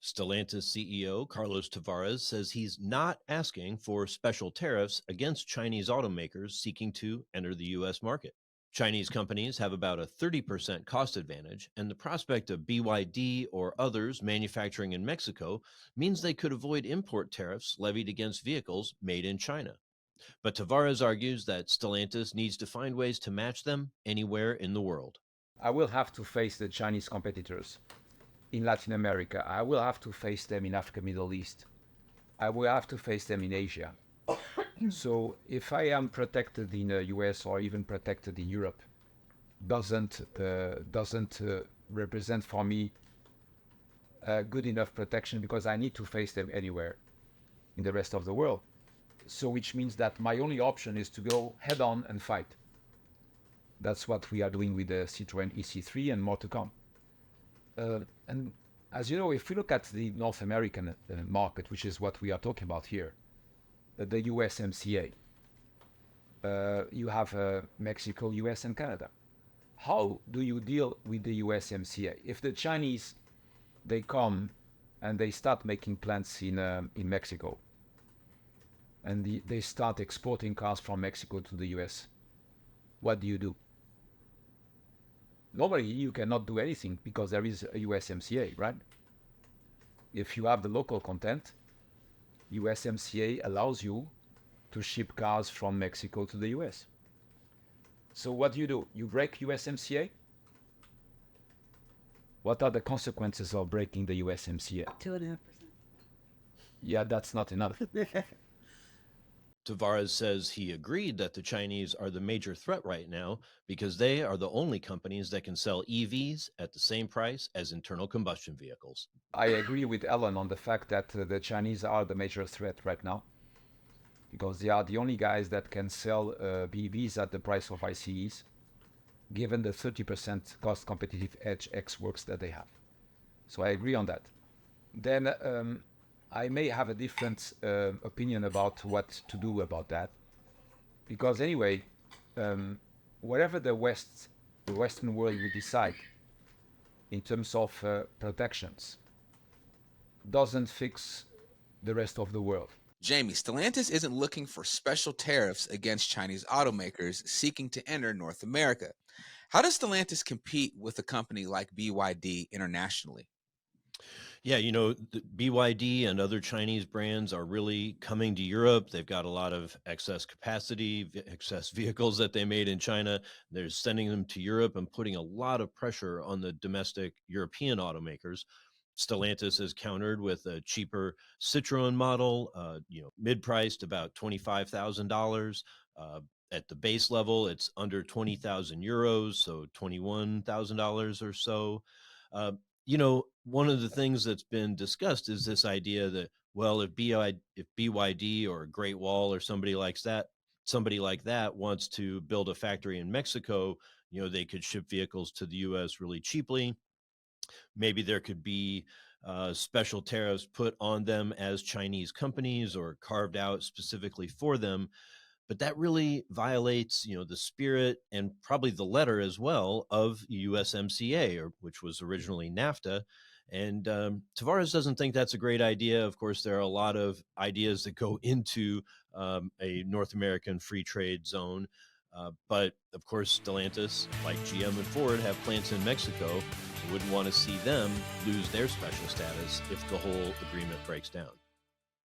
Stellantis CEO Carlos Tavares says he's not asking for special tariffs against Chinese automakers seeking to enter the U.S. market. Chinese companies have about a 30% cost advantage, and the prospect of BYD or others manufacturing in Mexico means they could avoid import tariffs levied against vehicles made in China. But Tavares argues that Stellantis needs to find ways to match them anywhere in the world. I will have to face the Chinese competitors in Latin America. I will have to face them in Africa, Middle East. I will have to face them in Asia. So if I am protected in the US or even protected in Europe, doesn't represent for me good enough protection, because I need to face them anywhere in the rest of the world. So which means that my only option is to go head on and fight. That's what we are doing with the Citroën EC3 and more to come. And as you know, if we look at the North American market, which is what we are talking about here, the USMCA, you have Mexico, US, and Canada. How do you deal with the USMCA? If the Chinese, they come and they start making plants in Mexico, and they start exporting cars from Mexico to the US, what do you do? Normally, you cannot do anything because there is a USMCA, right? If you have the local content, USMCA allows you to ship cars from Mexico to the US. So what do? You break USMCA? What are the consequences of breaking the USMCA? 2.5%. Yeah, that's not enough. Tavares says he agreed that the Chinese are the major threat right now because they are the only companies that can sell EVs at the same price as internal combustion vehicles. I agree with Ellen on the fact that the Chinese are the major threat right now, because they are the only guys that can sell BEVs at the price of ICEs, given the 30% cost competitive edge X works that they have. So I agree on that. Then I may have a different opinion about what to do about that, because anyway, whatever the Western world will decide in terms of protections doesn't fix the rest of the world. Jamie, Stellantis isn't looking for special tariffs against Chinese automakers seeking to enter North America. How does Stellantis compete with a company like BYD internationally? Yeah, the BYD and other Chinese brands are really coming to Europe. They've got a lot of excess capacity, excess vehicles that they made in China. They're sending them to Europe and putting a lot of pressure on the domestic European automakers. Stellantis has countered with a cheaper Citroen model, mid-priced about $25,000. At the base level, it's under 20,000 euros, so $21,000 or so. One of the things that's been discussed is this idea that, well, if BYD or Great Wall or somebody like that wants to build a factory in Mexico, they could ship vehicles to the U.S. really cheaply. Maybe there could be special tariffs put on them as Chinese companies or carved out specifically for them. But that really violates, the spirit and probably the letter as well of USMCA, which was originally NAFTA. And Tavares doesn't think that's a great idea. Of course, there are a lot of ideas that go into a North American free trade zone. But of course, Stellantis, like GM and Ford, have plants in Mexico. So wouldn't want to see them lose their special status if the whole agreement breaks down.